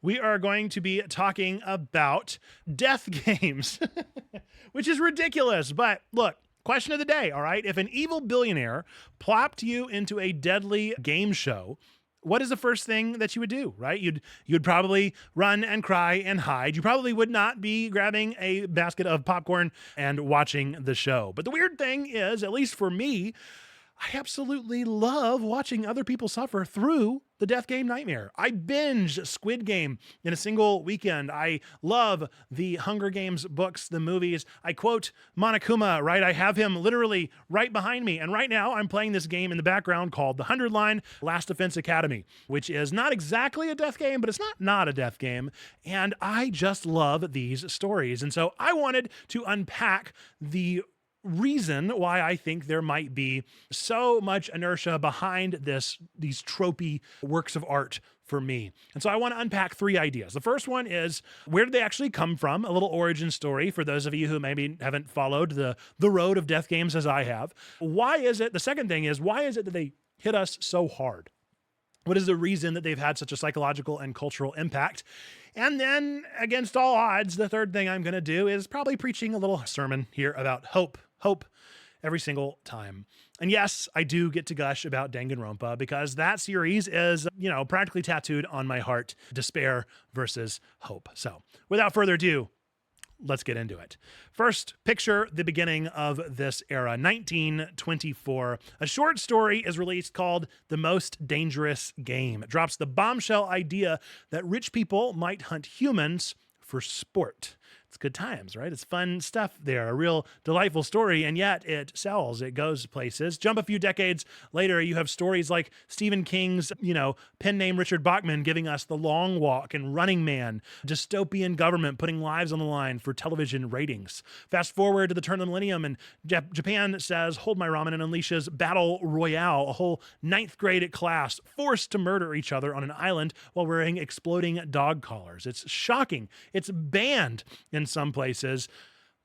We are going to be talking about death games, which is ridiculous. But look, question of the day, all right? If an evil billionaire plopped you into a deadly game show, what is the first thing that you would do, right? You'd probably run and cry and hide. You probably would not be grabbing a basket of popcorn and watching the show. But the weird thing is, at least for me, I absolutely love watching other people suffer through the death game nightmare. I binged Squid Game in a single weekend. I love the Hunger Games books, the movies. I quote Monokuma, right? I have him literally right behind me. And right now I'm playing this game in the background called The 100 Line Last Defense Academy, which is not exactly a death game, but it's not a death game. And I just love these stories. And so I wanted to unpack the reason why I think there might be so much inertia behind these tropey works of art for me. And so I want to unpack three ideas. The first one is, where did they actually come from? A little origin story for those of you who maybe haven't followed the road of death games as I have. Why is it? The second thing is, why is it that they hit us so hard? What is the reason that they've had such a psychological and cultural impact? And then, against all odds, the third thing I'm going to do is probably preaching a little sermon here about hope every single time. And yes, I do get to gush about Danganronpa because that series is, practically tattooed on my heart: despair versus hope. So without further ado, let's get into it. First, picture the beginning of this era, 1924. A short story is released called The Most Dangerous Game. It drops the bombshell idea that rich people might hunt humans for sport. It's good times, right? It's fun stuff there, a real delightful story, and yet it sells, it goes places. Jump a few decades later, you have stories like Stephen King's, pen name Richard Bachman giving us The Long Walk and Running Man, dystopian government putting lives on the line for television ratings. Fast forward to the turn of the millennium, and Japan says, hold my ramen, and unleashes Battle Royale, a whole ninth grade class forced to murder each other on an island while wearing exploding dog collars. It's shocking. It's banned in some places,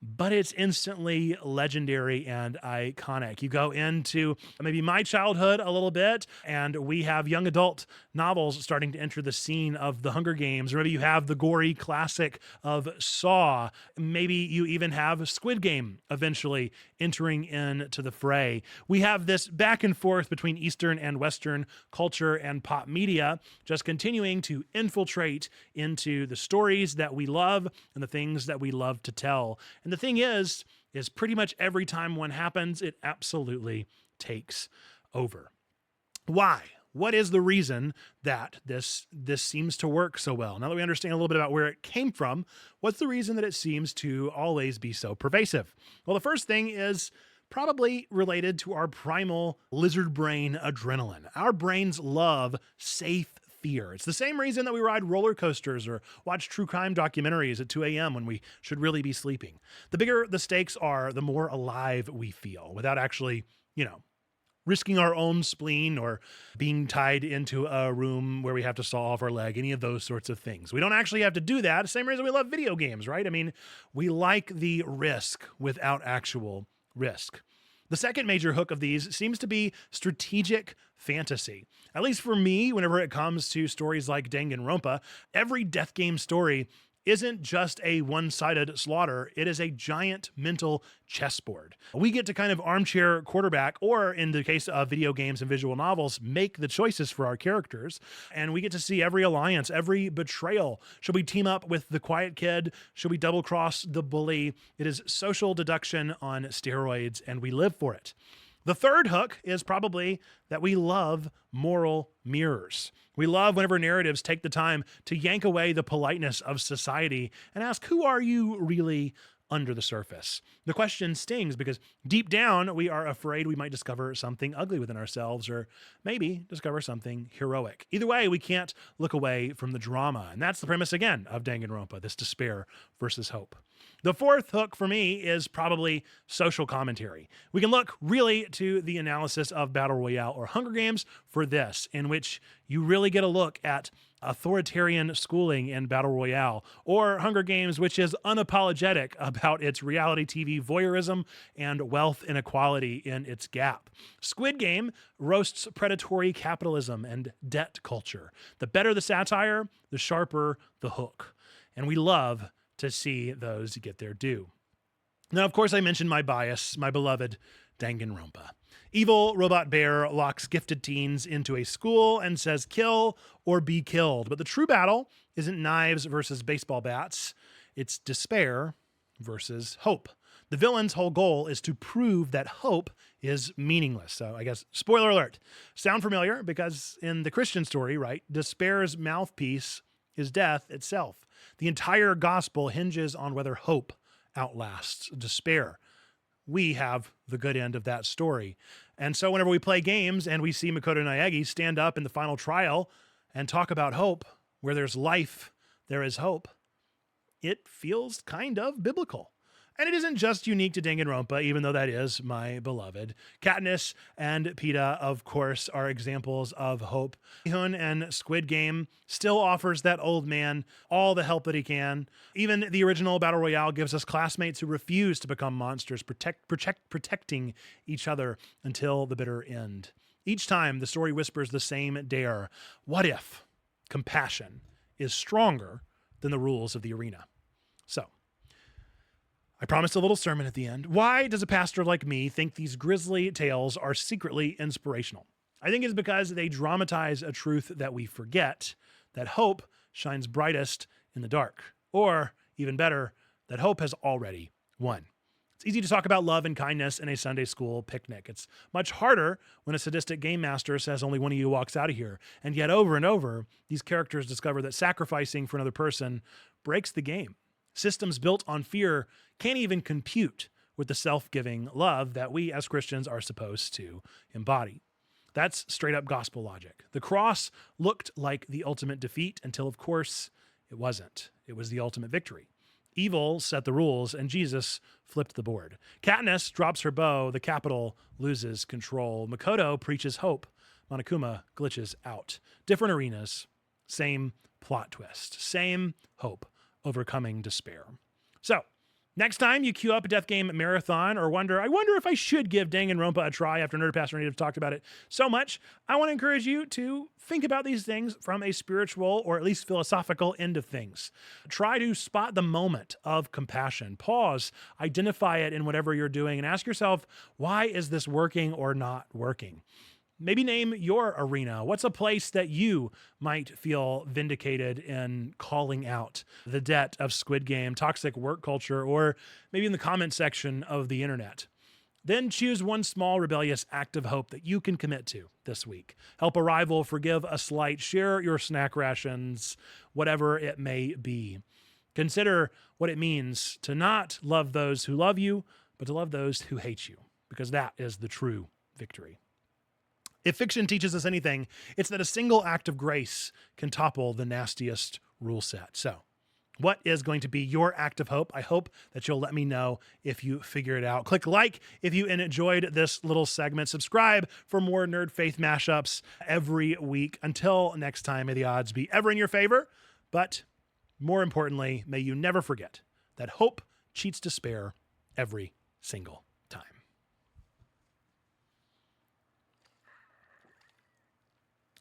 but it's instantly legendary and iconic. You go into maybe my childhood a little bit, and we have young adult novels starting to enter the scene of the Hunger Games, or maybe you have the gory classic of Saw. Maybe you even have Squid Game eventually entering into the fray. We have this back and forth between Eastern and Western culture and pop media, just continuing to infiltrate into the stories that we love and the things that we love to tell. And the thing is pretty much every time one happens, it absolutely takes over. Why? What is the reason that this seems to work so well? Now that we understand a little bit about where it came from, what's the reason that it seems to always be so pervasive? Well, the first thing is probably related to our primal lizard brain adrenaline. Our brains love safe fear. It's the same reason that we ride roller coasters or watch true crime documentaries at 2 a.m. when we should really be sleeping. The bigger the stakes are, the more alive we feel without actually, risking our own spleen or being tied into a room where we have to saw off our leg, any of those sorts of things. We don't actually have to do that. Same reason we love video games, right? I mean, we like the risk without actual risk. The second major hook of these seems to be strategic fantasy. At least for me, whenever it comes to stories like Danganronpa, every death game story isn't just a one-sided slaughter. It is a giant mental chessboard. We get to kind of armchair quarterback, or in the case of video games and visual novels, make the choices for our characters. And we get to see every alliance, every betrayal. Should we team up with the quiet kid? Should we double cross the bully? It is social deduction on steroids, and we live for it. The third hook is probably that we love moral mirrors. We love whenever narratives take the time to yank away the politeness of society and ask, who are you really under the surface? The question stings because deep down, we are afraid we might discover something ugly within ourselves, or maybe discover something heroic. Either way, we can't look away from the drama. And that's the premise, again, of Danganronpa, this despair versus hope. The fourth hook for me is probably social commentary. We can look really to the analysis of Battle Royale or Hunger Games for this, in which you really get a look at authoritarian schooling in Battle Royale, or Hunger Games, which is unapologetic about its reality TV voyeurism and wealth inequality in its gap. Squid Game roasts predatory capitalism and debt culture. The better the satire, the sharper the hook. And we love to see those get their due. Now, of course, I mentioned my bias, my beloved Danganronpa. Evil robot bear locks gifted teens into a school and says kill or be killed. But the true battle isn't knives versus baseball bats. It's despair versus hope. The villain's whole goal is to prove that hope is meaningless. So I guess, spoiler alert, sound familiar? Because in the Christian story, right, despair's mouthpiece is death itself. The entire gospel hinges on whether hope outlasts despair. We have the good end of that story. And so whenever we play games and we see Makoto Naegi stand up in the final trial and talk about hope, where there's life, there is hope, it feels kind of biblical. And it isn't just unique to Danganronpa, even though that is my beloved. Katniss and Peta, of course, are examples of hope. Hun and Squid Game still offers that old man all the help that he can. Even the original Battle Royale gives us classmates who refuse to become monsters, protecting each other until the bitter end. Each time, the story whispers the same dare. What if compassion is stronger than the rules of the arena? So, I promised a little sermon at the end. Why does a pastor like me think these grisly tales are secretly inspirational? I think it's because they dramatize a truth that we forget, that hope shines brightest in the dark. Or, even better, that hope has already won. It's easy to talk about love and kindness in a Sunday school picnic. It's much harder when a sadistic game master says only one of you walks out of here. And yet over and over, these characters discover that sacrificing for another person breaks the game. Systems built on fear can't even compute with the self-giving love that we as Christians are supposed to embody. That's straight up gospel logic. The cross looked like the ultimate defeat until, of course, it wasn't. It was the ultimate victory. Evil set the rules and Jesus flipped the board. Katniss drops her bow. The Capitol loses control. Makoto preaches hope. Monokuma glitches out. Different arenas, same plot twist, same hope overcoming despair. So, next time you queue up a Death Game marathon or I wonder if I should give Danganronpa a try after Nerd Pastor Native talked about it so much, I want to encourage you to think about these things from a spiritual or at least philosophical end of things. Try to spot the moment of compassion. Pause, identify it in whatever you're doing, and ask yourself, why is this working or not working? Maybe name your arena. What's a place that you might feel vindicated in calling out the debt of Squid Game, toxic work culture, or maybe in the comment section of the internet? Then choose one small rebellious act of hope that you can commit to this week. Help a rival, forgive a slight, share your snack rations, whatever it may be. Consider what it means to not love those who love you, but to love those who hate you, because that is the true victory. If fiction teaches us anything, it's that a single act of grace can topple the nastiest rule set. So, what is going to be your act of hope? I hope that you'll let me know if you figure it out. Click like if you enjoyed this little segment. Subscribe for more Nerd Faith mashups every week. Until next time, may the odds be ever in your favor. But more importantly, may you never forget that hope cheats despair every single